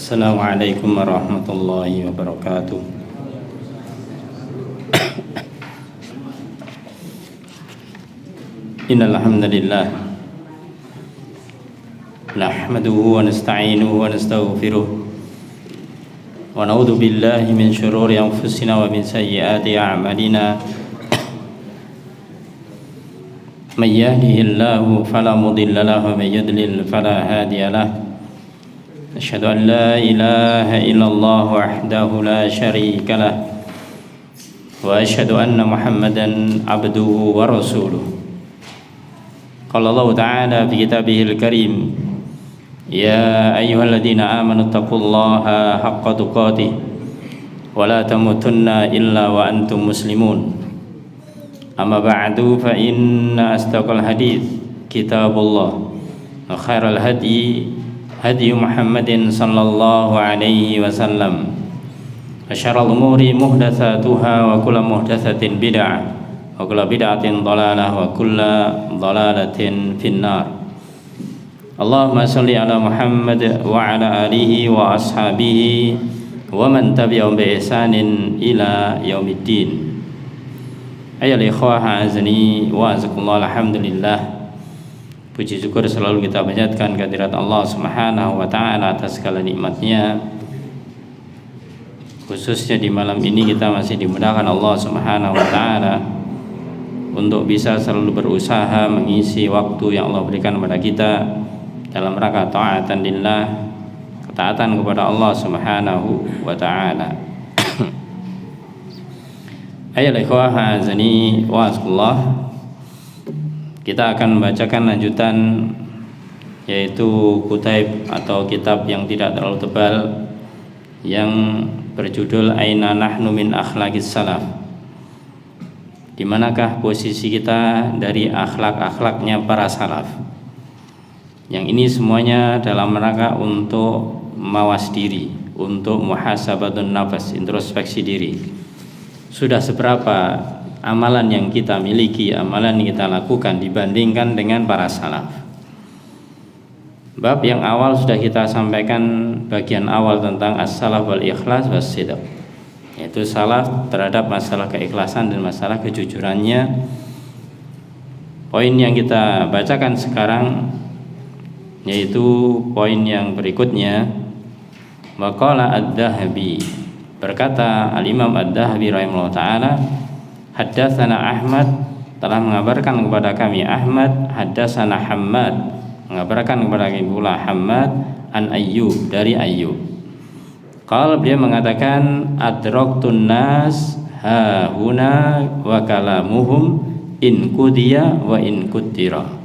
Assalamualaikum warahmatullahi wabarakatuh. Innal hamdalillah nahmaduhu wa nasta'inuhu wa nastaghfiruh wa na'udzu billahi min shururi anfusina wa min sayyiati a'malina. May yahdihillahu fala mudilla lahu wa may yudlil fala hadiya lahu. Asyhadu an la ilaha illallah wahdahu la syarika lah wa asyhadu anna Muhammadan abduhu wa rasuluh. Qala Allah ta'ala fi kitabihil karim, ya ayyuhalladzina amanu taqullaha haqqa tuqatih wa la tamutunna illa wa antum muslimun. Amma ba'du, fa inna asdaqal hadits kitabullah wa khairal hadi hadi Muhammadin sallallahu alaihi wasallam wa syarrul umuri muhdatsatuha wa kullu muhdatsatin bid'ah wa kullu bid'atin dhalalah wa kullu dhalalatin finnar. Allahumma shalli ala Muhammad wa ala alihi wa ashabihi wa man tabi'ahum bi ihsanin ila yaumiddin. Ayyuhal ikhwah azani wa azakumullah, alhamdulillah. Puji syukur selalu kita panjatkan kehadirat Allah Subhanahu wa ta'ala atas segala nikmatnya. Khususnya di malam ini kita masih dimudahkan Allah Subhanahu wa ta'ala untuk bisa selalu berusaha mengisi waktu yang Allah berikan kepada kita dalam rangka ta'atan lillah, ketaatan kepada Allah Subhanahu wa ta'ala. Ayyuhal ikhwah azani wa azkullah, kita akan membacakan lanjutan, yaitu kutaib atau kitab yang tidak terlalu tebal yang berjudul Aina Nahnu Min Akhlaqis Salaf. Di manakah posisi kita dari akhlak-akhlaknya para salaf? Yang ini semuanya dalam rangka untuk mawas diri, untuk muhasabatun nafas, introspeksi diri. Sudah seberapa amalan yang kita miliki, amalan yang kita lakukan dibandingkan dengan para salaf. Bab yang awal sudah kita sampaikan, bagian awal tentang as-salaf wal ikhlas was sidq, yaitu salaf terhadap masalah keikhlasan dan masalah kejujurannya. Poin yang kita bacakan sekarang yaitu poin yang berikutnya. Waqala ad-Dhahabi, berkata al-Imam ad-Dhahabi rahimahullah ta'ala, haddatsana Ahmad, telah mengabarkan kepada kami Ahmad, haddatsana Hammad, mengabarkan kepada kami pula Hammad, an Ayyub, dari Ayyub. Qala, beliau mengatakan, adraktun nas ha huna wa kalamuhum in kudiya wa in kutira.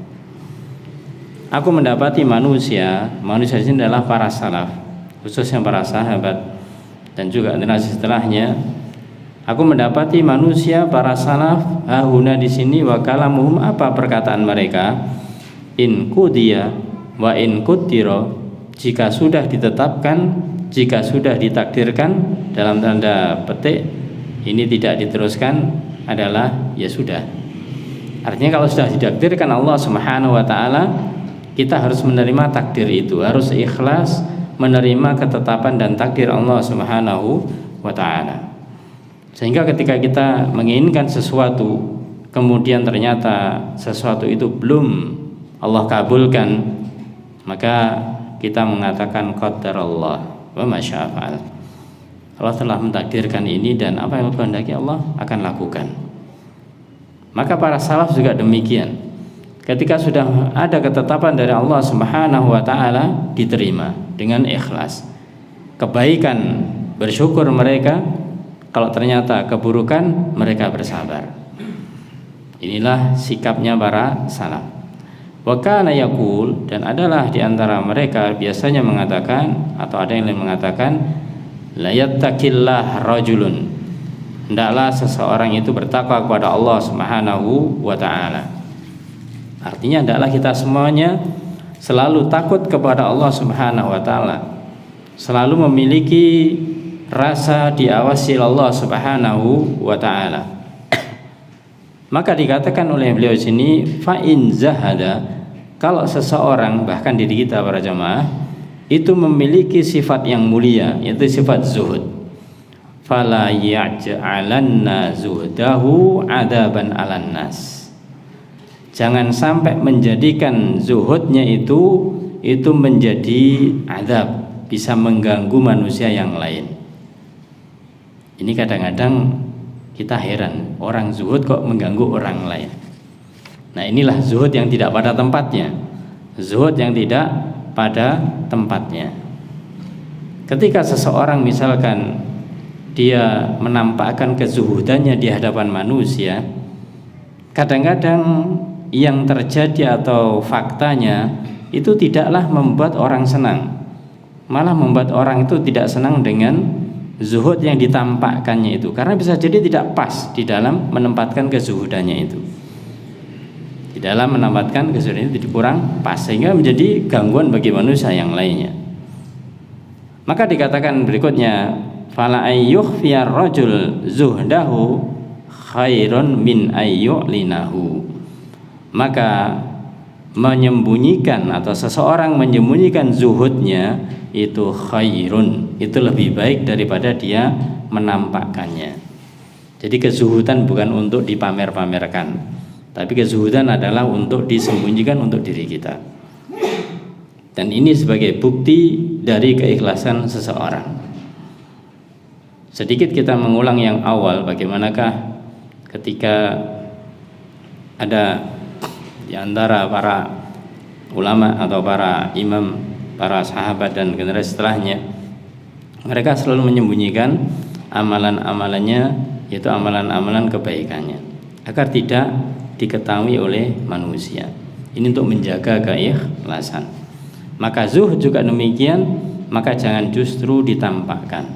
Aku mendapati manusia di sini adalah para salaf, khususnya para sahabat dan juga generasi setelahnya. Aku mendapati manusia para salaf hahuna di sini wa kalamuhum, apa perkataan mereka, in kudiya wa in kutira, jika sudah ditetapkan, jika sudah ditakdirkan, dalam tanda petik ini tidak diteruskan, adalah ya sudah. Artinya kalau sudah ditakdirkan Allah Subhanahu wa ta'ala, kita harus menerima takdir itu, harus ikhlas menerima ketetapan dan takdir Allah Subhanahu wa ta'ala. Sehingga ketika kita menginginkan sesuatu, kemudian ternyata sesuatu itu belum Allah kabulkan, maka kita mengatakan qadarallah wa masya fa'al. Allah telah mentakdirkan ini dan apa yang kehendaki Allah akan lakukan. Maka para salaf juga demikian. Ketika sudah ada ketetapan dari Allah Subhanahu wa ta'ala, diterima dengan ikhlas. Kebaikan bersyukur mereka, kalau ternyata keburukan mereka bersabar. Inilah sikapnya para salaf. Wa kana yaqul, dan adalah di antara mereka biasanya mengatakan, atau ada yang mengatakan, la yattaqillah rajulun, hendaklah seseorang itu bertakwa kepada Allah Subhanahu wa ta'ala. Artinya hendaklah kita semuanya selalu takut kepada Allah Subhanahu wa ta'ala, selalu memiliki rasa diawasi Allah Subhanahu wa ta'ala. Maka dikatakan oleh beliau sini, fa in zahada, kalau seseorang, bahkan diri kita para jamaah, itu memiliki sifat yang mulia, yaitu sifat zuhud. Fala yaj'alanna zuhdahu adaban 'alan nas. Jangan sampai menjadikan zuhudnya itu menjadi azab, bisa mengganggu manusia yang lain. Ini kadang-kadang kita heran, orang zuhud kok mengganggu orang lain. Nah, inilah zuhud yang tidak pada tempatnya. Zuhud yang tidak pada tempatnya. Ketika seseorang misalkan dia menampakkan kezuhudannya di hadapan manusia, kadang-kadang yang terjadi atau faktanya itu tidaklah membuat orang senang, malah membuat orang itu tidak senang dengan zuhud yang ditampakkannya itu, karena bisa jadi tidak pas di dalam menempatkan kezuhudannya itu. Di dalam menempatkan kezuhudan itu kurang pas, sehingga menjadi gangguan bagi manusia yang lainnya. Maka dikatakan berikutnya, fala ayyukhfiyar rajul zuhdahu khairun min ayyu'linahu. Maka menyembunyikan atau seseorang menyembunyikan zuhudnya itu khairun, itu lebih baik daripada dia menampakkannya. Jadi kezuhudan bukan untuk dipamer-pamerkan, tapi kezuhudan adalah untuk disembunyikan untuk diri kita. Dan ini sebagai bukti dari keikhlasan seseorang. Sedikit kita mengulang yang awal, bagaimanakah ketika ada di antara para ulama atau para imam, para sahabat dan generasi setelahnya, mereka selalu menyembunyikan amalan-amalannya, yaitu amalan-amalan kebaikannya, agar tidak diketahui oleh manusia. Ini untuk menjaga keikhlasan. Maka zuhud juga demikian, maka jangan justru ditampakkan,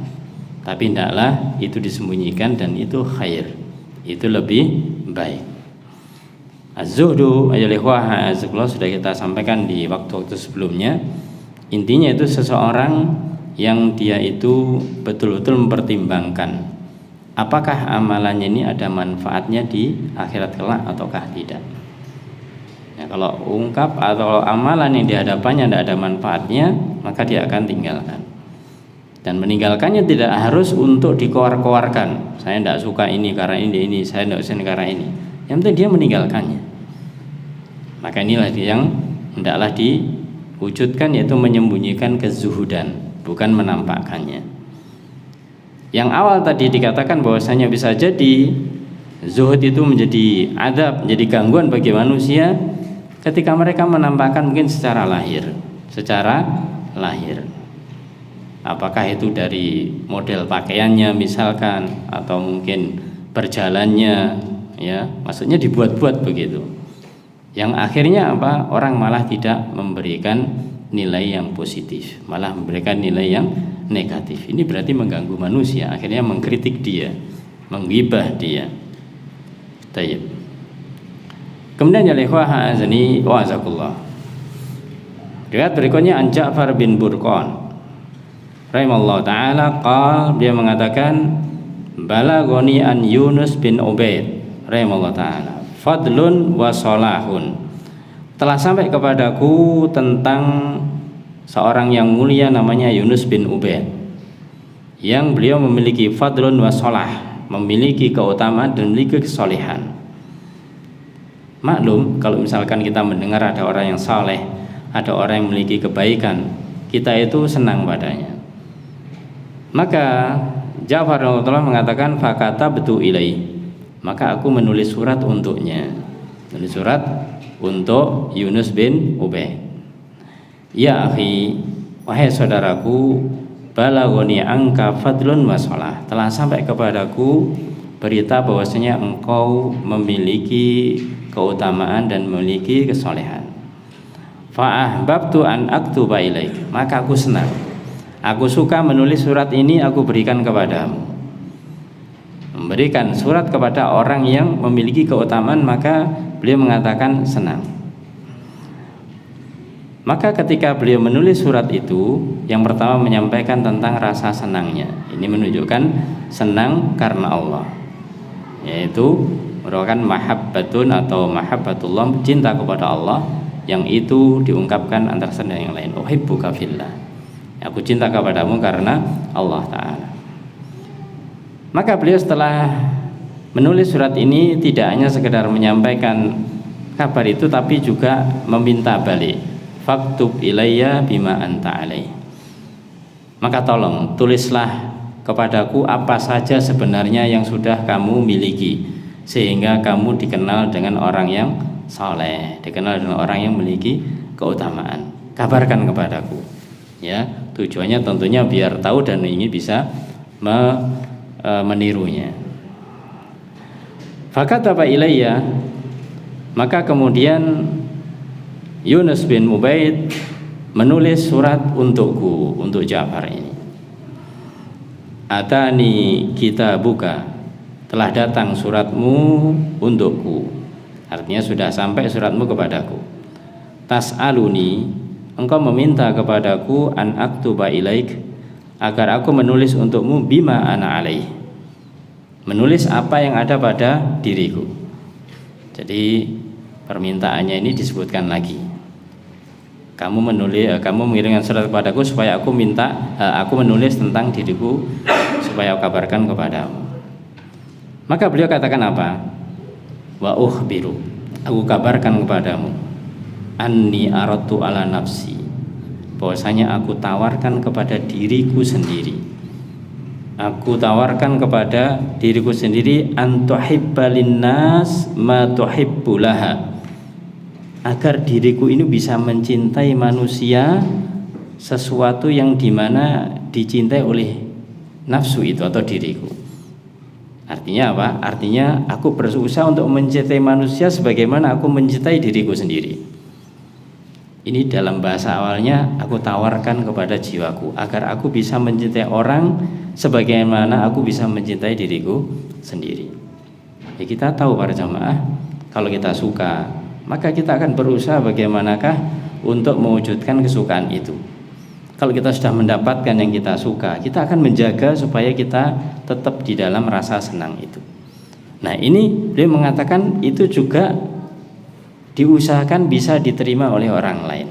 tapi hendaklah itu disembunyikan, dan itu khair, itu lebih baik. Az-zuhdu ayyuhal ikhwah sudah kita sampaikan di waktu-waktu sebelumnya. Intinya itu seseorang yang dia itu betul-betul mempertimbangkan apakah amalannya ini ada manfaatnya di akhirat kelak ataukah tidak. Ya, kalau ungkap atau amalan yang di hadapannya tidak ada manfaatnya, maka dia akan tinggalkan. Dan meninggalkannya tidak harus untuk dikoar-koarkan. Saya tidak suka ini karena ini, saya tidak suka karena ini. Yang penting dia meninggalkannya. Maka inilah yang hendaklah diwujudkan, yaitu menyembunyikan kezuhudan, bukan menampakkannya. Yang awal tadi dikatakan bahwasanya bisa jadi zuhud itu menjadi adab, menjadi gangguan bagi manusia ketika mereka menampakkan mungkin secara lahir. Apakah itu dari model pakaiannya misalkan, atau mungkin berjalannya, ya, maksudnya dibuat-buat begitu. Yang akhirnya apa? Orang malah tidak memberikan nilai yang positif, malah memberikan nilai yang negatif. Ini berarti mengganggu manusia, akhirnya mengkritik dia, menggibah dia. Tayyib. Kemudian ya ikhwah azani wa azakullah. Riwayat berikutnya an Ja'far bin Burqan rahimallahu taala qala, dia mengatakan balagoni an Yunus bin Ubaid rahimallahu taala fadlun wa salahun, telah sampai kepadaku tentang seorang yang mulia namanya Yunus bin Ubaid, yang beliau memiliki fadlun wa salah, memiliki keutamaan dan memiliki kesolehan. Maklum kalau misalkan kita mendengar ada orang yang saleh, ada orang yang memiliki kebaikan, kita itu senang padanya. Maka Ja'far radhiyallahu mengatakan fakata betu ilai, maka aku menulis surat untuknya, menulis surat untuk Yunus bin Ubaid. Ya akhi, wahai saudaraku, balagoni angka fadlun wa salah, telah sampai kepadaku berita bahwasanya engkau memiliki keutamaan dan memiliki kesolehan. Fa ahbabtu an aktuba ilaik, maka aku senang, aku suka menulis surat ini, aku berikan kepadamu. Memberikan surat kepada orang yang memiliki keutamaan, maka beliau mengatakan senang. Maka ketika beliau menulis surat itu, yang pertama menyampaikan tentang rasa senangnya. Ini menunjukkan senang karena Allah, yaitu merupakan mahabbatun atau mahabbatullah, cinta kepada Allah, yang itu diungkapkan antara satu dan yang lain. Uhibbuka fillah, Aku cinta kepadamu karena Allah Ta'ala. Maka beliau setelah menulis surat ini tidak hanya sekedar menyampaikan kabar itu, tapi juga meminta balik, faktub ilayya bima anta alaih. Maka tolong tulislah kepadaku apa saja sebenarnya yang sudah kamu miliki, sehingga kamu dikenal dengan orang yang saleh, dikenal dengan orang yang memiliki keutamaan. Kabarkan kepadaku, ya. Tujuannya tentunya biar tahu dan ingin bisa menirunya. Fakataba ilayya, maka kemudian Yunus bin Ubaid menulis surat untukku, untuk Ja'far ini. Atani kitabuka, telah datang suratmu untukku. Artinya sudah sampai suratmu kepadaku. Tas'aluni, engkau meminta kepadaku an aktuba ilaik, agar aku menulis untukmu bima ana alaih, menulis apa yang ada pada diriku. Jadi permintaannya ini disebutkan lagi. Kamu mengirimkan surat kepadaku supaya aku menulis tentang diriku, supaya aku kabarkan kepadamu. Maka beliau katakan apa? Wa ukhbiru, aku kabarkan kepadamu, anni aratu ala nafsi, bahwasanya aku tawarkan kepada diriku sendiri. Aku tawarkan kepada diriku sendiri, antuhibba linnas ma tuhibbu laha, agar diriku ini bisa mencintai manusia sesuatu yang dimana dicintai oleh nafsu itu atau diriku. Artinya apa? Artinya aku berusaha untuk mencintai manusia sebagaimana aku mencintai diriku sendiri. Ini dalam bahasa awalnya, aku tawarkan kepada jiwaku agar aku bisa mencintai orang sebagaimana aku bisa mencintai diriku sendiri. Ya, kita tahu para jamaah, kalau kita suka, maka kita akan berusaha bagaimanakah untuk mewujudkan kesukaan itu. Kalau kita sudah mendapatkan yang kita suka, kita akan menjaga supaya kita tetap di dalam rasa senang itu. Nah, ini beliau mengatakan itu juga diusahakan bisa diterima oleh orang lain.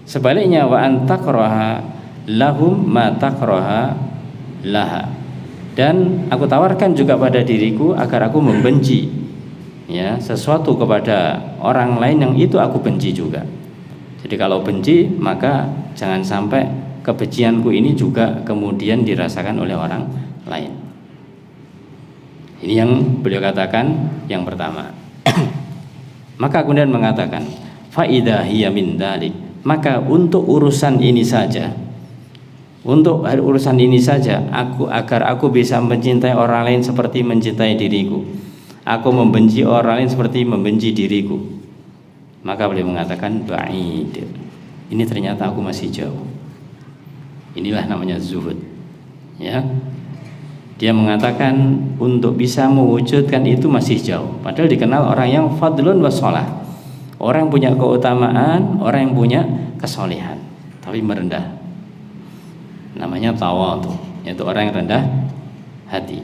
Sebaliknya, wa antakraha lahum ma takraha laha, dan aku tawarkan juga pada diriku agar aku membenci, ya, sesuatu kepada orang lain yang itu aku benci juga. Jadi kalau benci, maka jangan sampai kebencianku ini juga kemudian dirasakan oleh orang lain. Ini yang beliau katakan yang pertama. Maka kemudian mengatakan, fa idza hiya min dzalik, maka untuk urusan ini saja, agar aku bisa mencintai orang lain seperti mencintai diriku, aku membenci orang lain seperti membenci diriku, maka beliau mengatakan ba'id, ini ternyata aku masih jauh. Inilah namanya zuhud, ya. Dia mengatakan untuk bisa mewujudkan itu masih jauh. Padahal dikenal orang yang fadlun wa sholah, orang yang punya keutamaan, orang yang punya kesolehan, tapi merendah. Namanya tawadhu, yaitu orang yang rendah hati.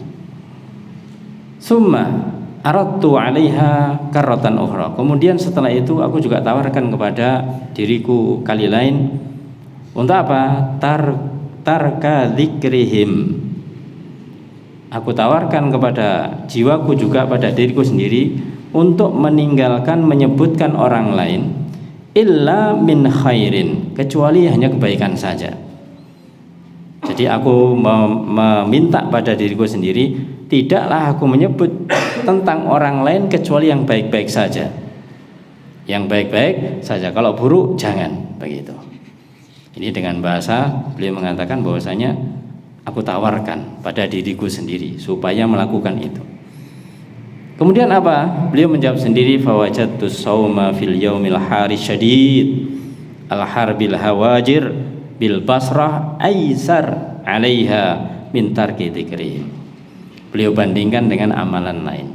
Summa aradtu 'alaiha karratan ukhra. Kemudian setelah itu aku juga tawarkan kepada diriku kali lain untuk apa? Tarka dzikrihim. Aku tawarkan kepada jiwaku juga, pada diriku sendiri, untuk meninggalkan menyebutkan orang lain illa min khairin, kecuali hanya kebaikan saja. Jadi aku meminta pada diriku sendiri, tidaklah aku menyebut tentang orang lain kecuali yang baik-baik saja. Yang baik-baik saja, kalau buruk jangan, begitu. Ini dengan bahasa beliau mengatakan bahwasanya aku tawarkan pada diriku sendiri supaya melakukan itu. Kemudian apa? Beliau menjawab sendiri, fawajadtu shauma fil yaumil hari syadid al-harbil hawajir bil Basrah aisar 'alaiha min tarki dzikri. Beliau bandingkan dengan amalan lain.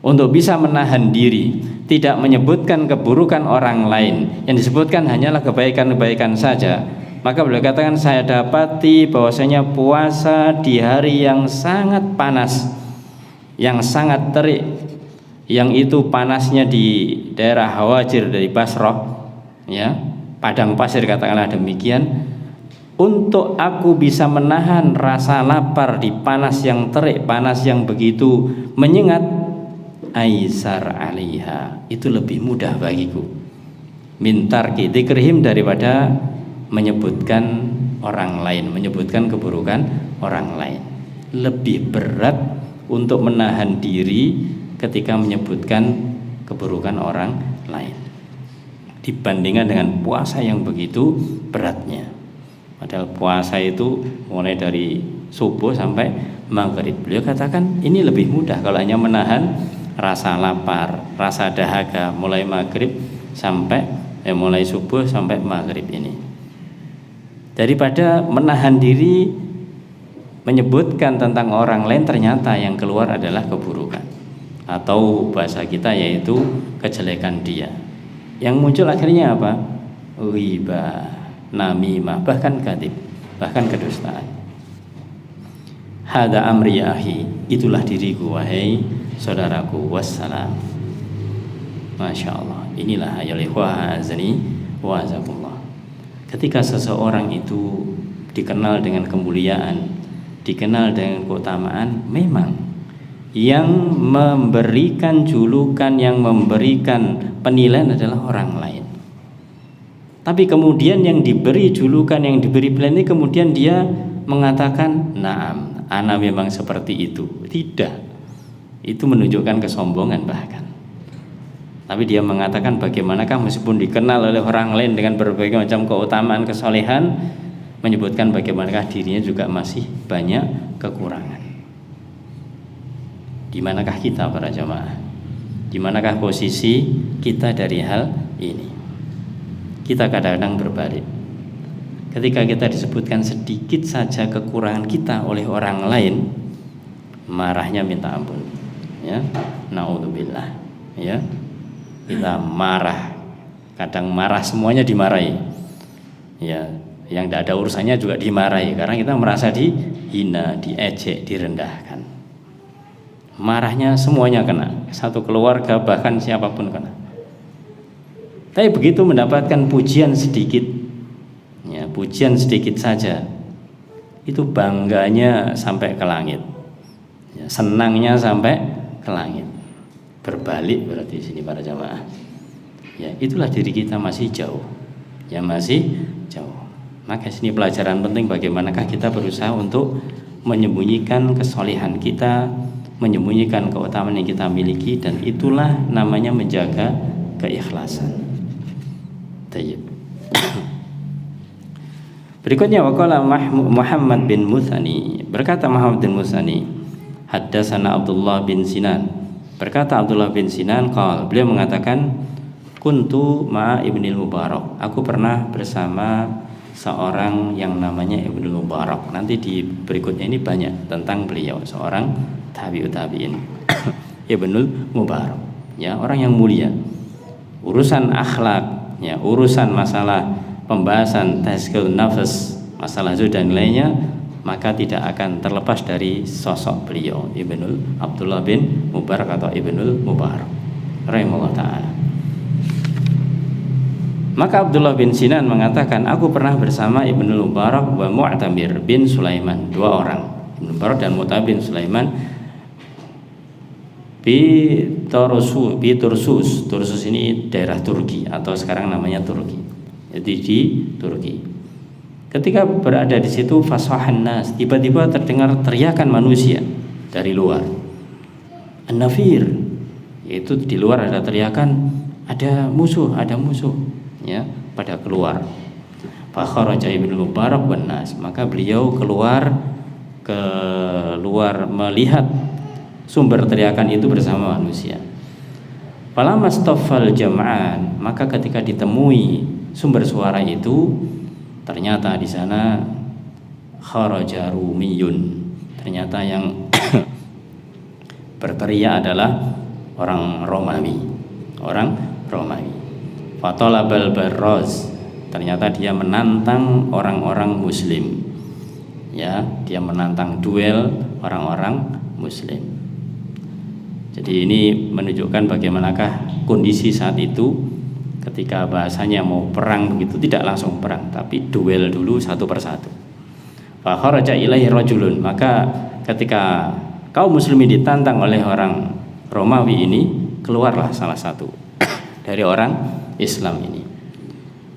Untuk bisa menahan diri, tidak menyebutkan keburukan orang lain, yang disebutkan hanyalah kebaikan-kebaikan saja, maka beliau katakan, saya dapati bahwasanya puasa di hari yang sangat panas, yang sangat terik, yang itu panasnya di daerah Hawajir dari Basrah, ya, padang pasir katakanlah demikian, untuk aku bisa menahan rasa lapar di panas yang terik, panas yang begitu menyengat, aisar alaiha, itu lebih mudah bagiku, min tarki dzikrihim, daripada menyebutkan orang lain, menyebutkan keburukan orang lain. Lebih berat untuk menahan diri ketika menyebutkan keburukan orang lain dibandingkan dengan puasa yang begitu beratnya. Padahal puasa itu mulai dari subuh sampai maghrib. Beliau katakan ini lebih mudah kalau hanya menahan rasa lapar, rasa dahaga mulai maghrib sampai mulai subuh sampai maghrib ini, daripada menahan diri menyebutkan tentang orang lain ternyata yang keluar adalah keburukan, atau bahasa kita yaitu kejelekan dia. Yang muncul akhirnya apa? Ghibah, namimah, bahkan kadhib, bahkan kedustaan. Hada amri ya akhi, itulah diriku wahai saudaraku, wassalam. Masya Allah, inilah ya ikhwah azani wa azakumullah. Ketika seseorang itu dikenal dengan kemuliaan, dikenal dengan keutamaan, memang yang memberikan julukan, yang memberikan penilaian adalah orang lain. Tapi kemudian yang diberi julukan, yang diberi penilaian, kemudian dia mengatakan, "Naam, ana memang seperti itu." Tidak. Itu menunjukkan kesombongan bahkan. Tapi dia mengatakan bagaimanakah meskipun dikenal oleh orang lain dengan berbagai macam keutamaan, kesolehan, menyebutkan bagaimanakah dirinya juga masih banyak kekurangan. Di manakah kita para jamaah? Di manakah posisi kita dari hal ini? Kita kadang-kadang berbalik. Ketika kita disebutkan sedikit saja kekurangan kita oleh orang lain, marahnya minta ampun. Ya, naudzubillah. Ya, kita marah. Kadang marah semuanya dimarahi. Ya, yang tidak ada urusannya juga dimarahi karena kita merasa dihina, diejek, direndahkan. Marahnya semuanya kena, satu keluarga bahkan siapapun kena. Tapi begitu mendapatkan pujian sedikit, ya, pujian sedikit saja, itu bangganya sampai ke langit, ya, senangnya sampai ke langit. Berbalik berarti di sini para jamaah. Ya, itulah diri kita masih jauh, ya masih jauh. Maka sini pelajaran penting bagaimanakah kita berusaha untuk menyembunyikan kesolehan kita, menyembunyikan keutamaan yang kita miliki, dan itulah namanya menjaga keikhlasan. Tayyib. Berikutnya waqala Muhammad bin Muthani, berkata Muhammad bin Muthani, haddatsana Abdullah bin Sinan, berkata Abdullah bin Sinan qala, beliau mengatakan kuntu ma'a Ibnul Mubarak, aku pernah bersama seorang yang namanya Ibnul Mubarak. Nanti di berikutnya ini banyak tentang beliau, seorang tabi'in Ibnul Mubarak, ya, orang yang mulia. Urusan akhlak, ya, urusan masalah pembahasan tazkiyatun nafs, masalah zuhud dan lainnya, maka tidak akan terlepas dari sosok beliau Ibnul Abdullah bin Mubarak atau Ibnul Mubarak rahimahullah ta'ala. Maka Abdullah bin Sinan mengatakan, aku pernah bersama Ibnul Mubarak wa Mu'tamir bin Sulaiman, dua orang, Ibnul Mubarak dan Mu'tamir bin Sulaiman, Tursus ini daerah Turki atau sekarang namanya Turki. Jadi di Turki. Ketika berada di situ, fasahan nas, tiba-tiba terdengar teriakan manusia dari luar. An-nafir, yaitu di luar ada teriakan, ada musuh, ya, pada keluar. Fa kharaja Ibnul Mubarak wan nas, maka beliau keluar melihat sumber teriakan itu bersama manusia. Falamma staffal jam'an, maka ketika ditemui sumber suara itu, ternyata di sana kharaja rumiyun, ternyata yang berteriak adalah orang Romawi. Fatalabal barraz, ternyata dia menantang orang-orang muslim. Ya, dia menantang duel orang-orang muslim. Jadi ini menunjukkan bagaimanakah kondisi saat itu ketika bahasanya mau perang begitu tidak langsung perang, tapi duel dulu satu persatu. Fa kharaja ilaihi rajulun, maka ketika kaum muslimin ditantang oleh orang Romawi ini, keluarlah salah satu dari orang Islam ini.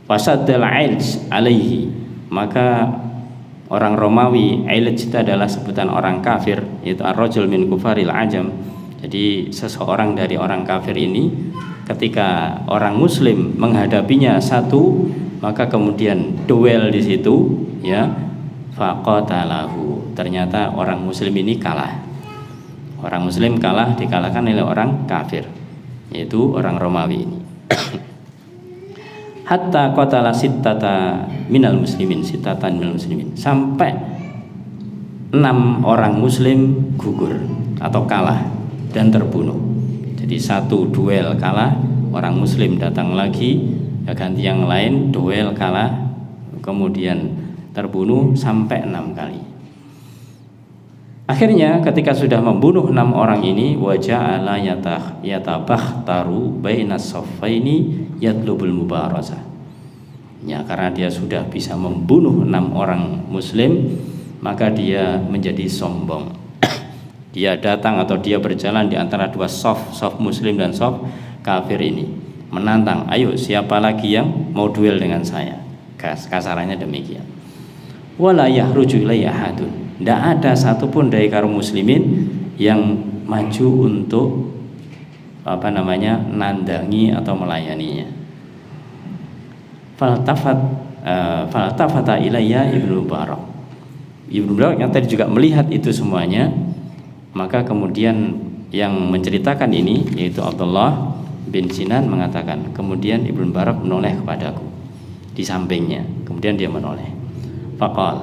Fasaddal ailj alaihi, maka orang Romawi, ailj itu adalah sebutan orang kafir, yaitu ar-rajul min kufaril ajam. Jadi seseorang dari orang kafir ini ketika orang muslim menghadapinya satu, maka kemudian duel di situ, ya, faqatalahu, ternyata orang muslim ini kalah. Orang muslim kalah, dikalahkan oleh orang kafir, yaitu orang Romawi ini. Hatta qatala sittata minal muslimin, sittatan minal muslimin, sampai 6 orang muslim gugur atau kalah dan terbunuh. Jadi satu duel kalah, orang muslim datang lagi, ya ganti yang lain, duel kalah, kemudian terbunuh sampai 6 kali. Akhirnya ketika sudah membunuh 6 orang ini, waja'ala yatabakhtaru bainas saffaini yatlubul mubarazah. Ya, karena dia sudah bisa membunuh 6 orang muslim, maka dia menjadi sombong. Dia datang atau dia berjalan di antara 2 saf muslim dan saf kafir ini, menantang, ayo siapa lagi yang mau duel dengan saya. Kasarannya demikian. Wala yahruju ilayya ahadun, tidak ada satupun dari kaum muslimin yang maju untuk nandangi atau melayaninya. Faltafata ilayya Ibnu Mubarak. Ibnu Mubarak yang tadi juga melihat itu semuanya, maka kemudian yang menceritakan ini yaitu Abdullah bin Sinan mengatakan, kemudian Ibnu Mubarak menoleh kepadaku di sampingnya, kemudian dia menoleh. Faqal,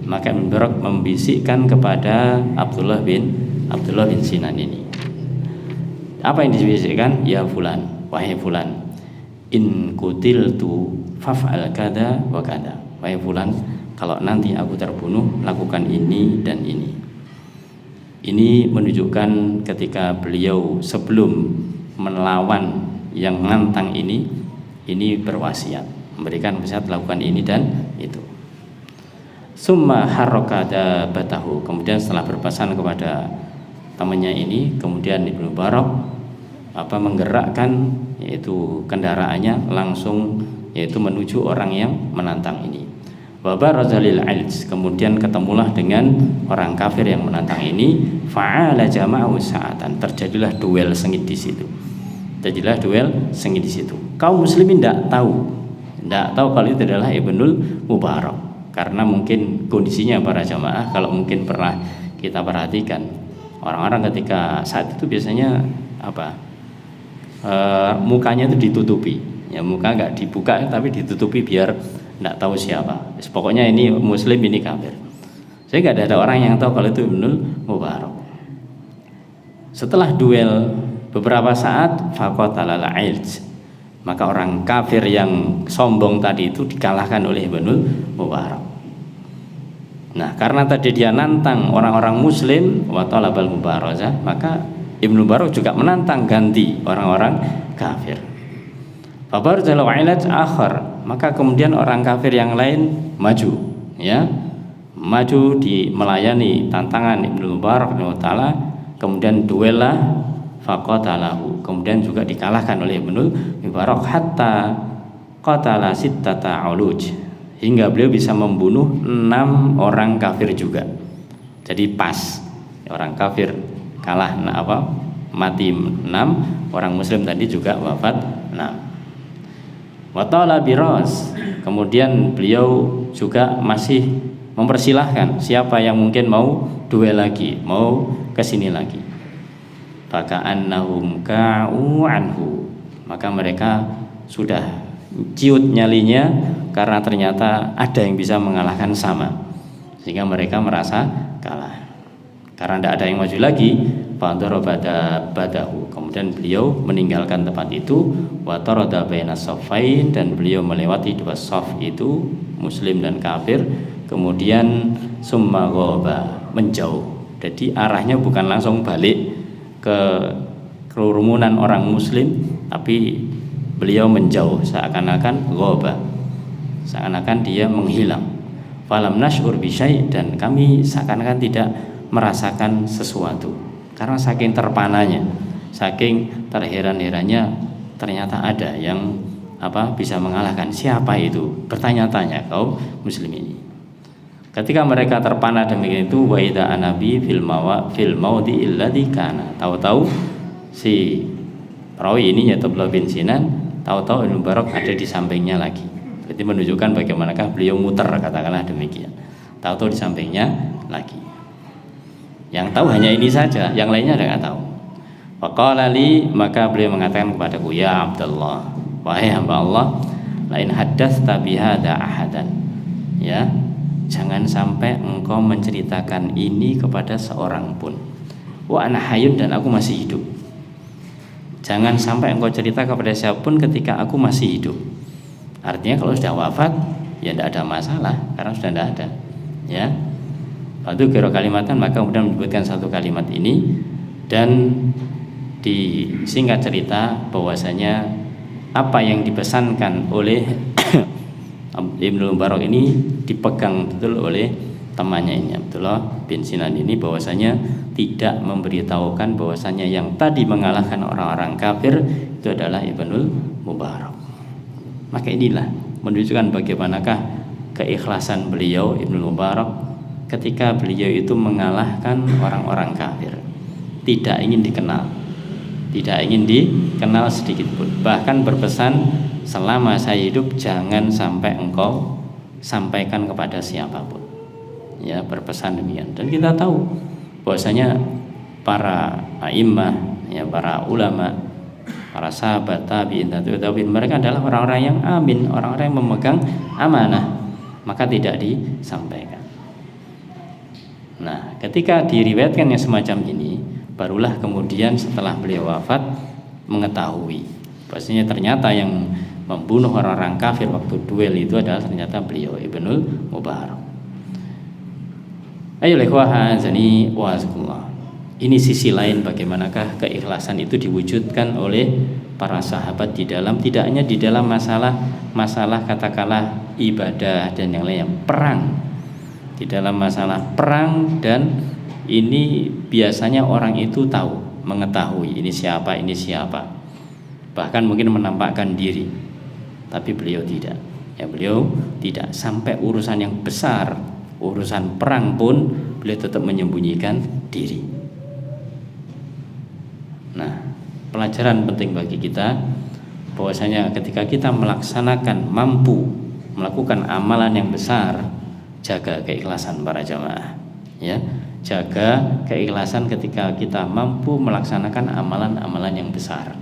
maka Ibnu Mubarak membisikkan kepada Abdullah bin Sinan ini. Apa yang dibisikkan? Ya fulan, wahai fulan, in kutiltu faf'al kada wa kada. Wahai fulan, kalau nanti aku terbunuh, lakukan ini dan ini. Ini menunjukkan ketika beliau sebelum melawan yang nantang ini berwasiat, memberikan wasiat lakukan ini dan itu. Summa harokada batahu, kemudian setelah berpesan kepada temannya ini, kemudian Ibnu Mubarak menggerakkan yaitu kendaraannya langsung yaitu menuju orang yang menantang ini. Wabarazalil ailj, kemudian ketemulah dengan orang kafir yang menantang ini. Fa'ala jama'u sa'atan, terjadilah duel sengit di situ. Kaum muslimin tidak tahu kalau itu adalah Ibnul Mubarak, karena mungkin kondisinya para jamaah kalau mungkin pernah kita perhatikan, orang-orang ketika saat itu biasanya mukanya itu ditutupi, ya, muka nggak dibuka tapi ditutupi biar nggak tahu siapa. Pokoknya ini muslim, ini kafir. Saya nggak ada orang yang tahu kalau itu Ibnul Mubarak. Setelah duel beberapa saat, faqatalal ailj, maka orang kafir yang sombong tadi itu dikalahkan oleh Ibnul Mubarak. Nah, karena tadi dia nantang orang-orang muslim wa talabal mubarazah, maka Ibnu Mubarak juga menantang ganti orang-orang kafir. Fabarzal ailaj akhar, maka kemudian orang kafir yang lain maju, ya, maju di melayani tantangan Ibnu Mubarak taala, kemudian duelah faqatalahu, kemudian juga dikalahkan oleh Ibnu Mubarak hatta qatala sittata uluj, hingga beliau bisa membunuh 6 orang kafir juga. Jadi pas orang kafir kalah mati 6, orang muslim tadi juga wafat 6. Watala biras, kemudian beliau juga masih mempersilahkan siapa yang mungkin mau duel lagi, mau kesini lagi. Faka'annahum ka'u anhu, maka mereka sudah ciut nyalinya karena ternyata ada yang bisa mengalahkan sama, sehingga mereka merasa kalah. Karena tidak ada yang maju lagi, badahu, kemudian beliau meninggalkan tempat itu, watarada bainas saffain, dan beliau melewati 2 saf itu, muslim dan kafir, kemudian summa ghaba, menjauh. Jadi arahnya bukan langsung balik ke kerumunan orang muslim, tapi beliau menjauh, seakan-akan ghaba, seakan-akan dia menghilang. Falam nash'ur bi syai', dan kami seakan-akan tidak merasakan sesuatu karena saking terpananya, saking terheran-herannya, ternyata ada yang bisa mengalahkan. Siapa itu? Bertanya-tanya kaum muslimin. Ketika mereka terpana demikian itu, wa idza anabi fil maudi alladzi kana, tahu-tahu si perawi ini yaitu Abdullah bin Sinan, tahu-tahu Ibnu Mubarak ada di sampingnya lagi. Berarti menunjukkan bagaimanakah beliau muter, katakanlah demikian. Tahu-tahu di sampingnya lagi. Yang tahu hanya ini saja, yang lainnya enggak tahu. Faqala li, maka beliau mengatakan kepadaku, ya Abdullah, wahai hamba Allah, lain haddatsta bihadza ahadan, ya, jangan sampai engkau menceritakan ini kepada seorang pun. Wa ana hayyun, dan aku masih hidup. Jangan sampai engkau cerita kepada siapapun ketika aku masih hidup. Artinya kalau sudah wafat ya tidak ada masalah karena sudah tidak ada. Ya. Lalu kira kalimatan, maka kemudian menyebutkan satu kalimat ini dan disingkat cerita bahwasanya apa yang dipesankan oleh Ibnu Mubarak ini dipegang betul oleh temannya ini, Abdullah bin Sinan ini, bahwasanya tidak memberitahukan bahwasanya yang tadi mengalahkan orang-orang kafir itu adalah Ibnu Mubarak. Maka inilah menunjukkan bagaimanakah keikhlasan beliau Ibnu Mubarak ketika beliau itu mengalahkan orang-orang kafir. Tidak ingin dikenal, tidak ingin dikenal sedikit pun. Bahkan berpesan, selama saya hidup jangan sampai engkau sampaikan kepada siapapun. Ya, berpesan demikian. Dan kita tahu bahwasanya para a'immah, ya, para ulama, para sahabat tabi'in, mereka adalah orang-orang yang amin, orang-orang yang memegang amanah, maka tidak disampaikan. Nah, ketika diriwayatkan yang semacam ini, barulah kemudian setelah beliau wafat mengetahui bahwasanya ternyata yang membunuh orang-orang kafir waktu duel itu adalah ternyata beliau Ibnu Mubarak. Ayo ikhwahani wa azkullah. Ini sisi lain bagaimanakah keikhlasan itu diwujudkan oleh para sahabat di dalam, tidak hanya di dalam masalah katakanlah ibadah dan yang lainnya, perang. Di dalam masalah perang, dan ini biasanya orang itu tahu, mengetahui ini siapa, bahkan mungkin menampakkan diri, tapi beliau tidak. Ya, beliau tidak sampai urusan yang besar, urusan perang pun beliau tetap menyembunyikan diri. Nah, pelajaran penting bagi kita bahwasanya ketika kita mampu melakukan amalan yang besar, jaga keikhlasan para jamaah. Ya, jaga keikhlasan ketika kita mampu melaksanakan amalan-amalan yang besar,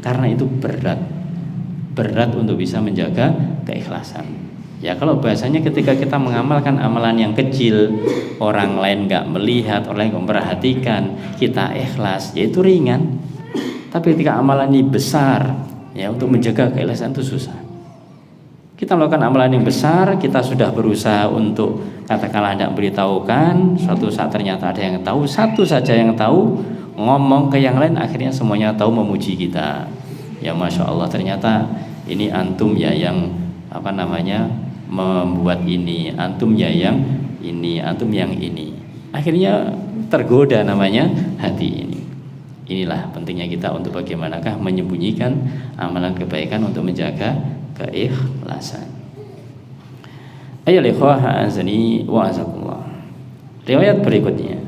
karena itu berat untuk bisa menjaga keikhlasan. Ya, kalau bahasanya ketika kita mengamalkan amalan yang kecil, orang lain nggak melihat, orang lain nggak memperhatikan, kita ikhlas, ya itu ringan. Tapi ketika amalan ini besar, ya, untuk menjaga keikhlasan itu susah. Kita melakukan amalan yang besar, kita sudah berusaha untuk katakanlah tidak beritahukan, suatu saat ternyata ada yang tahu, satu saja yang tahu, ngomong ke yang lain, akhirnya semuanya tahu, memuji kita. Ya, Masya Allah, ternyata ini antum ya yang membuat ini, antum ya yang ini, antum yang ini. Akhirnya tergoda namanya hati ini. Inilah pentingnya kita untuk bagaimanakah menyembunyikan amalan kebaikan untuk menjaga keikhlasan. Ayyuhal ikhwah azani wa azakumullah. Riwayat berikutnya.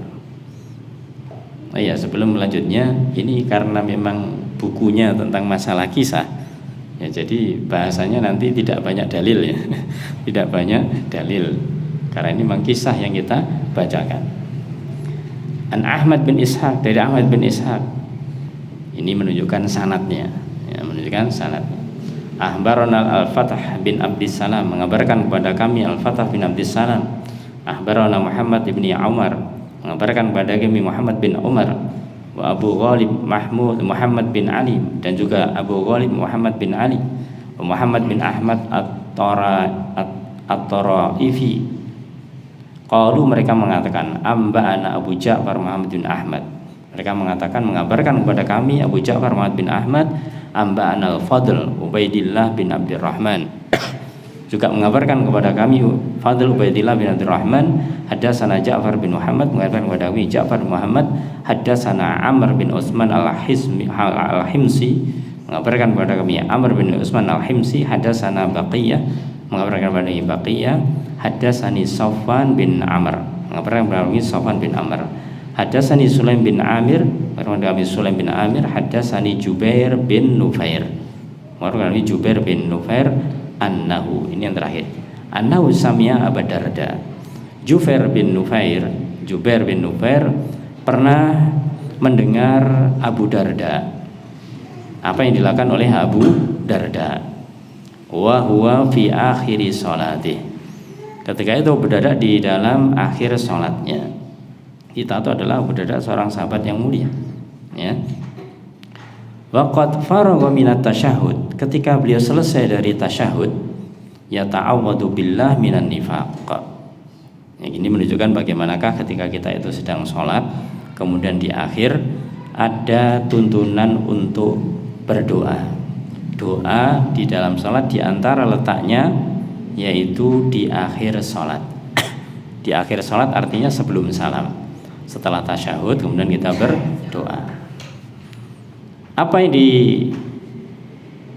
Oh ya, sebelum melanjutnya, ini karena memang bukunya tentang masalah kisah, ya, jadi bahasanya nanti tidak banyak dalil, ya. Tidak banyak dalil karena ini memang kisah yang kita bacakan. An Ahmad bin Ishaq, dari Ahmad bin Ishaq. Ini menunjukkan sanadnya, ya, menunjukkan sanadnya. Ahbarana Al-Fatah bin Abdissalam, mengabarkan kepada kami Al-Fatah bin Abdissalam. Ahbarana Muhammad bin Umar, mengabarkan kepada kami Muhammad bin Umar. Wa Abu Ghalib Muhammad bin Ali, dan juga Abu Ghalib Muhammad bin Ali. Wa Muhammad bin Ahmad At-Taraifi. Qalu, mereka mengatakan, amba'ana Abu Ja'far Muhammad bin Ahmad. Mereka mengabarkan kepada kami Abu Ja'far Muhammad bin Ahmad amba'ana al-Fadl Ubaidillah bin Abdurrahman juga mengabarkan kepada kami Fadl Ubaidillah bin Abdurrahman haddatsana Ja'far bin Muhammad mengabarkan kepada kami Ja'far bin Muhammad haddatsana Amr bin Utsman al-Himsi mengabarkan kepada kami Amr bin Utsman al-Himsi haddatsana Baqiyah mengabarkan kepada kami Baqiyah haddatsani Safwan bin Amr mengabarkan kepada kami Safwan bin Amr haddatsani Sulaim bin Amir mengabarkan kepada kami Sulaim bin Amir haddatsani Jubair bin Nufair mengabarkan kepada kami Jubair bin Nufair annahu, ini yang terakhir, annahu sami'a Abu Darda. Jubair bin Nufair pernah mendengar Abu Darda. Apa yang dilakukan oleh Abu Darda? Wa huwa fi akhiri sholatih. Ketika itu Abu Darda di dalam akhir sholatnya. Kita tahu adalah Abu Darda seorang sahabat yang mulia, ya. Waqad faragha minat tasyahud, ketika beliau selesai dari tasyahud, ya ta'awwadu billah minan nifaq. Ya, ini menunjukkan bagaimanakah ketika kita itu sedang sholat, kemudian di akhir ada tuntunan untuk berdoa. Doa di dalam sholat di antara letaknya yaitu di akhir sholat. Di akhir sholat artinya sebelum salam. Setelah tasyahud kemudian kita berdoa. Apa yang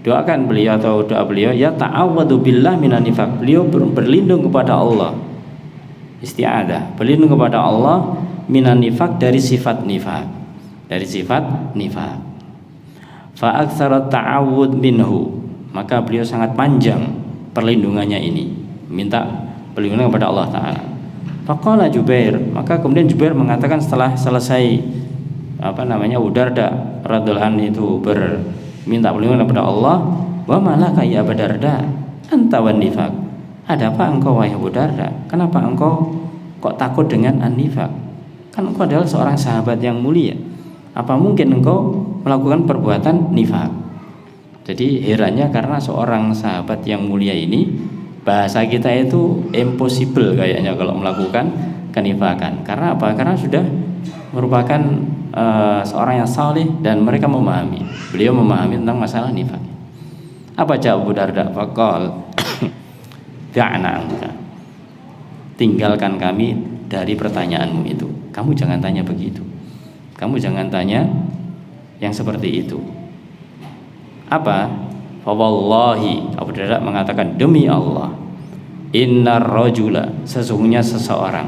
didoakan beliau atau doa beliau? Ya ta'awwadu billah minan nifaq. Beliau berlindung kepada Allah. Isti'adah, berlindung kepada Allah minan nifaq, dari sifat nifaq. Dari sifat nifaq. Fa aktsara ta'awud minhu. Maka beliau sangat panjang perlindungannya ini. Minta perlindungan kepada Allah Ta'ala. Faqala Jubair. Maka kemudian Jubair mengatakan setelah selesai Abu Darda radhiyallahu anhu itu berminta perlindungan kepada Allah, wa malaka ya Abu Darda anta wan nifaq. Ada apa engkau wahai Abu Darda? Kenapa engkau kok takut dengan an-nifaq? Kan engkau adalah seorang sahabat yang mulia. Apa mungkin engkau melakukan perbuatan nifaq? Jadi herannya karena seorang sahabat yang mulia ini, bahasa kita itu impossible kayaknya kalau melakukan kenifakan. Karena apa? Karena sudah merupakan seorang yang saleh dan mereka memahami. Beliau memahami tentang masalah nifak. Apa jawab Abu Darda? Faqal da'na anka. Tinggalkan kami dari pertanyaanmu itu. Kamu jangan tanya begitu. Kamu jangan tanya yang seperti itu. Apa? Fa wallahi, Abu Darda mengatakan demi Allah, innar rajula, sesungguhnya seseorang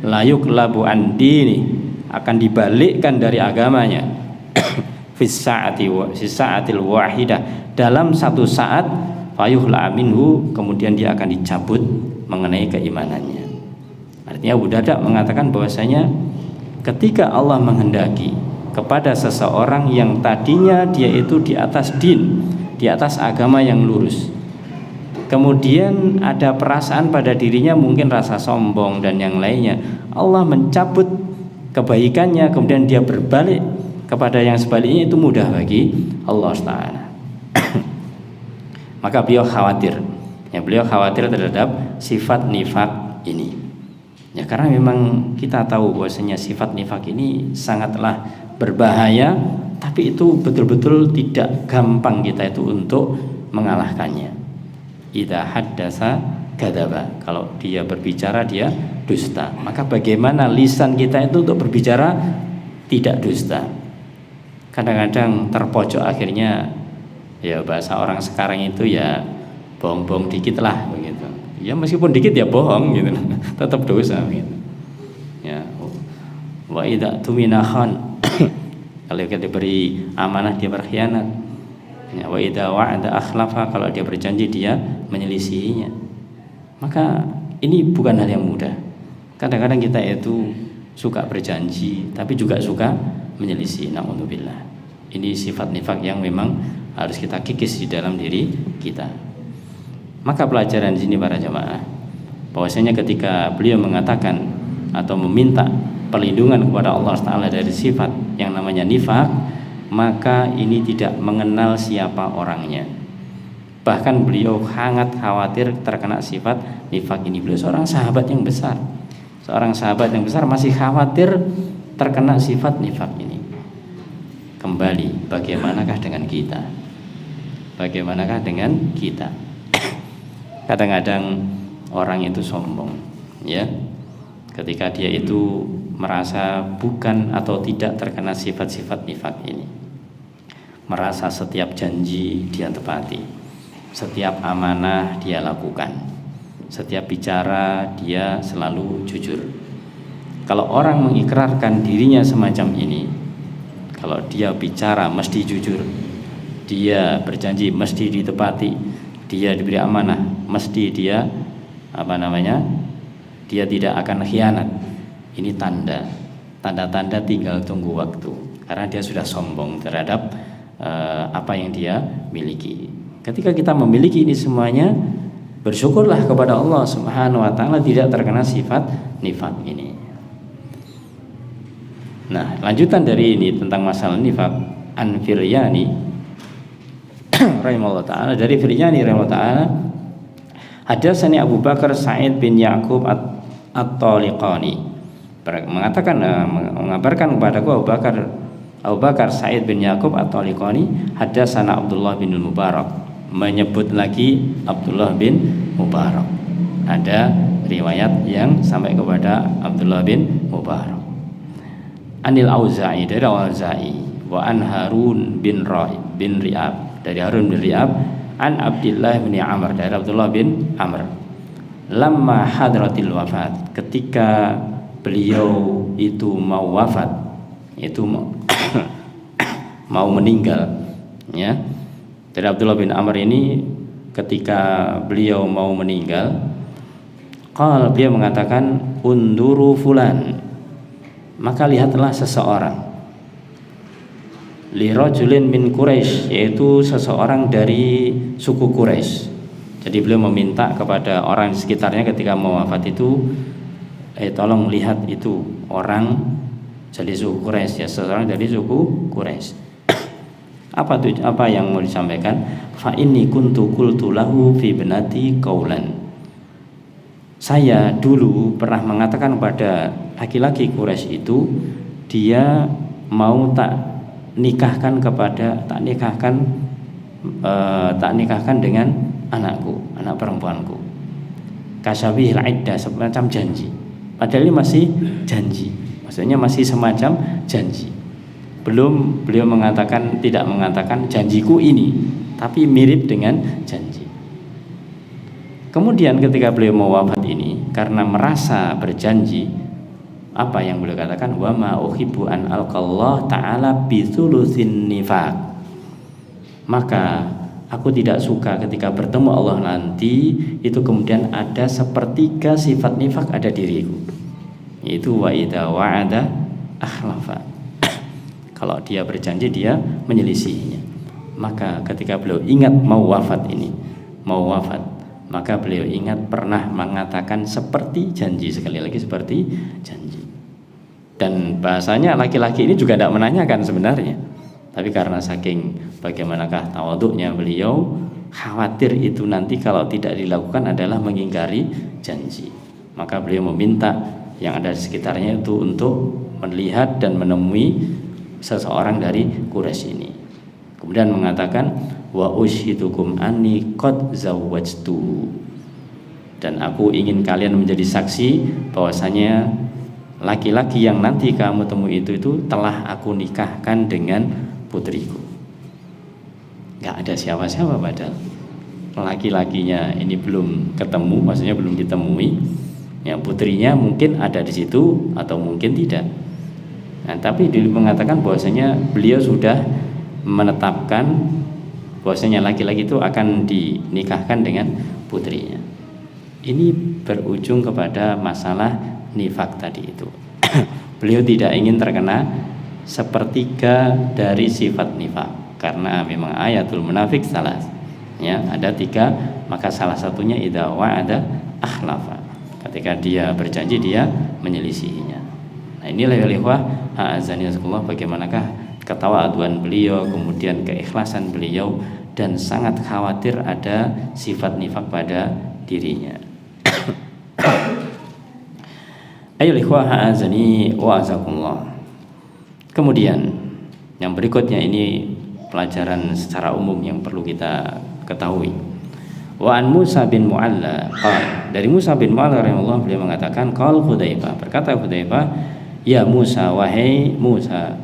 la yuqlabu an dini, akan dibalikkan dari agamanya fis sa'atil wahidah, dalam satu saat, fayuhla minhu, kemudian dia akan dicabut mengenai keimanannya. Artinya Abu Darda mengatakan bahwasanya ketika Allah menghendaki kepada seseorang yang tadinya dia itu di atas din, di atas agama yang lurus, kemudian ada perasaan pada dirinya, mungkin rasa sombong dan yang lainnya, Allah mencabut kebaikannya, kemudian dia berbalik kepada yang sebaliknya, itu mudah bagi Allah Ta'ala. Maka beliau khawatir, beliau khawatir terhadap sifat nifak ini. Ya, karena memang kita tahu bahwasanya sifat nifak ini sangatlah berbahaya, tapi itu betul-betul tidak gampang kita itu untuk mengalahkannya. Idza haddasa kadzaba, kalau dia berbicara dia dusta. Maka bagaimana lisan kita itu untuk berbicara tidak dusta? Kadang-kadang terpojok, akhirnya ya bahasa orang sekarang itu ya bohong-bohong dikit lah begitu. Ya meskipun dikit ya bohong gitu, tetap dosa gitu. Ya, wa idza tumina khan, kalau kita diberi amanah dia berkhianat. Ya, wa idza wa'ada akhlafa, kalau dia berjanji dia menyelisihinya. Maka ini bukan hal yang mudah. Kadang-kadang kita itu suka berjanji tapi juga suka menyelisih. Na'udzubillah. Ini sifat nifak yang memang harus kita kikis di dalam diri kita. Maka pelajaran di sini para jamaah, bahwasanya ketika beliau mengatakan atau meminta perlindungan kepada Allah Ta'ala dari sifat yang namanya nifak, maka ini tidak mengenal siapa orangnya. Bahkan beliau sangat khawatir terkena sifat nifak ini. Beliau seorang sahabat yang besar, seorang sahabat yang besar masih khawatir terkena sifat nifak ini. kembali, bagaimanakah dengan kita? Bagaimanakah dengan kita? Kadang-kadang orang itu sombong, ya. Ketika dia itu merasa bukan atau tidak terkena sifat-sifat nifak ini, merasa setiap janji dia tepati, setiap amanah dia lakukan, setiap bicara dia selalu jujur. Kalau orang mengikrarkan dirinya semacam ini, kalau dia bicara mesti jujur, dia berjanji mesti ditepati, dia diberi amanah mesti dia dia tidak akan khianat. Ini tanda-tanda tinggal tunggu waktu, karena dia sudah sombong terhadap apa yang dia miliki. Ketika kita memiliki ini semuanya, bersyukurlah kepada Allah Subhanahu wa taala tidak terkena sifat nifak ini. Nah, lanjutan dari ini tentang masalah nifak, an Firyani rahimahullah taala, dari Firyani rahimahullah taala, hadatsani Abu Bakar Sa'id bin Ya'qub At-Taliqani, mengabarkan kepadaku Abu Bakar Sa'id bin Ya'qub At-Taliqani, hadatsana Abdullah bin Mubarak, menyebut lagi Abdullah bin Mubarak. Ada riwayat yang sampai kepada Abdullah bin Mubarak. Anil Auza'i, dari Auza'i, wa an Harun bin Ri'ab, dari Harun bin Ri'ab, an Abdullah bin Amr, dari Abdullah bin Amr. Lamma hadratil wafat, ketika beliau itu mau wafat, itu mau meninggal, ya. Dari Abdullah bin Amr ini, ketika beliau mau meninggal, beliau mengatakan, unduru fulan, maka lihatlah seseorang, li rajulin min Quraisy, yaitu seseorang dari suku Quraisy. Jadi beliau meminta kepada orang di sekitarnya ketika mau wafat itu, tolong lihat itu orang dari suku Quraisy, ya, seseorang dari suku Quraisy. Apa yang mau disampaikan? Fa inni kuntu qultu lahu fi binati qaulan. Saya dulu pernah mengatakan kepada laki-laki Quraisy itu, dia mau tak nikahkan dengan anakku, anak perempuanku. Kasabihil iddah, semacam janji. Padahal ini masih janji, maksudnya masih semacam janji. Belum beliau tidak mengatakan janjiku ini, tapi mirip dengan janji. Kemudian ketika beliau mau wafat ini, karena merasa berjanji, apa yang beliau katakan? Wa ma uhibbu an alqallah ta'ala bi thulutsin nifaq. Maka aku tidak suka ketika bertemu Allah nanti itu kemudian ada sepertiga sifat nifak ada diriku, yaitu wa idza wa'ada akhlafa. Kalau dia berjanji dia menyelisihinya. Maka ketika beliau ingat mau wafat, maka beliau ingat pernah mengatakan seperti janji, sekali lagi seperti janji. Dan bahasanya laki-laki ini juga tidak menanyakan sebenarnya, tapi karena saking bagaimanakah tawaduknya beliau, khawatir itu nanti kalau tidak dilakukan adalah mengingkari janji, maka beliau meminta yang ada di sekitarnya itu untuk melihat dan menemui seseorang dari Quraisy ini. Kemudian mengatakan, wa ushidukum anni qad zawwajtu, dan aku ingin kalian menjadi saksi bahwasanya laki-laki yang nanti kamu temui itu telah aku nikahkan dengan putriku. Gak ada siapa-siapa, padahal laki-lakinya ini belum ketemu, maksudnya belum ditemui. Yang putrinya mungkin ada di situ atau mungkin tidak. Nah, tapi mengatakan bahwasanya beliau sudah menetapkan bahwasanya laki-laki itu akan dinikahkan dengan putrinya. Ini berujung kepada masalah nifak tadi itu. Beliau tidak ingin terkena sepertiga dari sifat nifak, karena memang ayatul munafik salah, ya, ada 3, maka salah satunya idza wa'ada akhlafa, ketika dia berjanji dia menyelisihinya. Nah, inilah ya ikhwah, a'azzaniyakumullah, bagaimanakah ketawaduan beliau, kemudian keikhlasan beliau, dan sangat khawatir ada sifat nifak pada dirinya. Ayo ikhwah, a'azzani wa azakumullah. Kemudian Yang berikutnya ini pelajaran secara umum yang perlu kita ketahui. Wa an Musa bin Mu'alla dari Musa bin Mu'alla rahimahullah, beliau mengatakan qala Hudzaifah, berkata Hudzaifah, ya Musa, wahai Musa,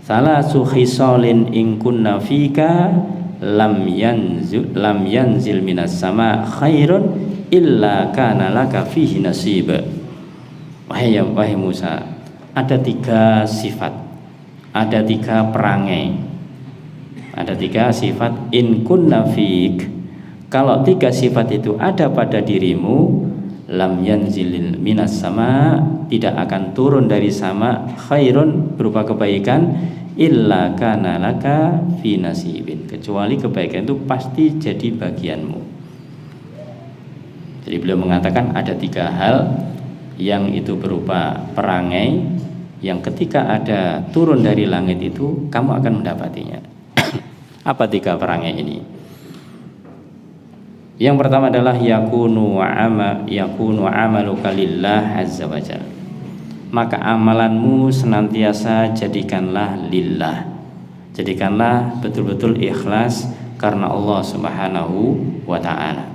salasu khisalin in kunna fika lam yanzil minas sama khairun illa kana laka fihi nasib. Wahai Musa, ada 3 sifat, ada 3 perangai, ada 3 sifat in kunna fik. Kalau 3 sifat itu ada pada dirimu, lam yanzilil minas sama, tidak akan turun dari sama, khairun berupa kebaikan, illa kana laka fi nasibin, kecuali kebaikan itu pasti jadi bagianmu. Jadi beliau mengatakan ada 3 hal yang itu berupa perangai, yang ketika ada turun dari langit itu kamu akan mendapatinya. Apa 3 perangai ini? Yang pertama adalah yakunu amaluka lillah azza wajalla, maka amalanmu senantiasa jadikanlah lillah, jadikanlah betul-betul ikhlas karena Allah subhanahu wa ta'ala.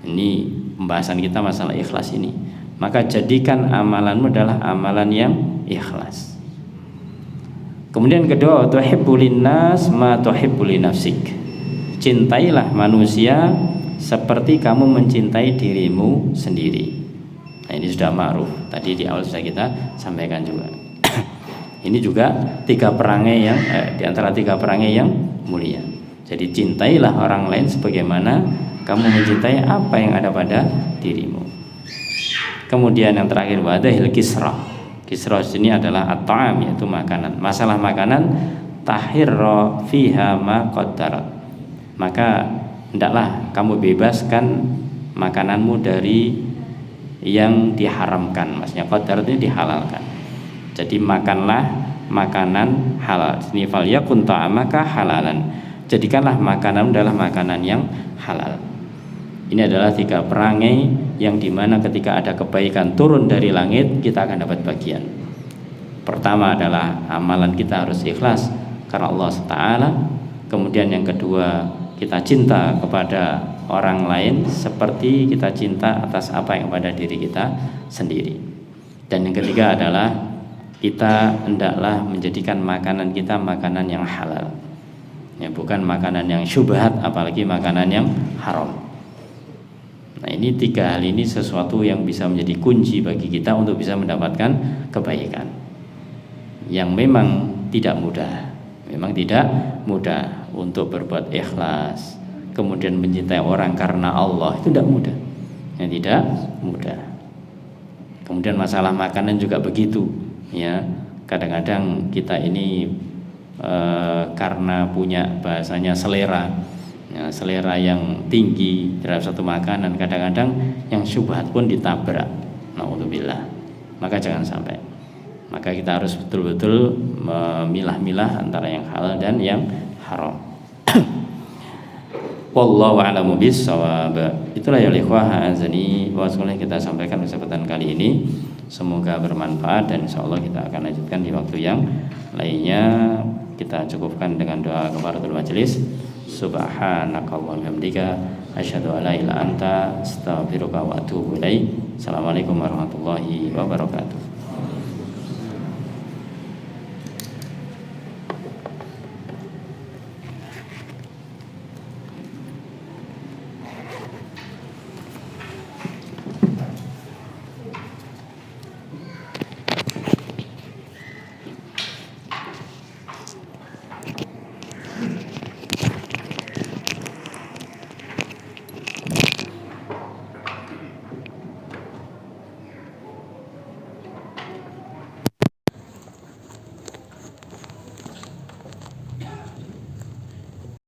Ini pembahasan kita masalah ikhlas ini. Maka jadikan amalanmu adalah amalan yang ikhlas. Kemudian kedua, tuhibbulin nas ma tuhibbuli nafsik, cintailah manusia seperti kamu mencintai dirimu sendiri. Nah, ini sudah ma'ruf, tadi di awal sudah kita sampaikan juga. Ini juga 3 perangai yang di antara 3 perangai yang mulia. Jadi cintailah orang lain sebagaimana kamu mencintai apa yang ada pada dirimu. Kemudian yang terakhir, wadahil kisra. Kisra ini adalah at-ta'am, yaitu makanan. Masalah makanan, tahirra fiha ma qaddarat, maka hendaklah kamu bebaskan makananmu dari yang diharamkan. Maksudnya qadar itu dihalalkan. Jadi makanlah makanan halal. Ini fal yakun ta'amaka halalan, jadikanlah makanan adalah makanan yang halal. Ini adalah 3 perangai yang dimana ketika ada kebaikan turun dari langit kita akan dapat bagian. Pertama adalah amalan kita harus ikhlas karena Allah Ta'ala. Kemudian yang kedua, kita cinta kepada orang lain seperti kita cinta atas apa yang pada diri kita sendiri. Dan yang ketiga adalah kita hendaklah menjadikan makanan kita makanan yang halal, ya, bukan makanan yang syubhat, apalagi makanan yang haram. Nah, ini 3 hal ini sesuatu yang bisa menjadi kunci bagi kita untuk bisa mendapatkan kebaikan yang memang tidak mudah. Memang tidak mudah untuk berbuat ikhlas, kemudian mencintai orang karena Allah, itu tidak mudah, ya, tidak mudah. Kemudian masalah makanan juga begitu, ya. Kadang-kadang kita ini karena punya bahasanya selera, ya, selera yang tinggi terhadap satu makanan, kadang-kadang yang syubhat pun ditabrak. Naudzubillah. Maka jangan sampai. Maka kita harus betul-betul memilah-milah antara yang halal dan yang haram. Wallahu a'lamu bissawab. Itulah ya ikhwah azani wa sallallahu kita sampaikan kesempatan kali ini. Semoga bermanfaat dan insyaallah kita akan lanjutkan di waktu yang lainnya. Kita cukupkan dengan doa kafaratul majelis. Subhanakallahumma hamdika asyhadu an la ilaha illa anta astaghfiruka wa atubu ilaik. Assalamualaikum warahmatullahi wabarakatuh.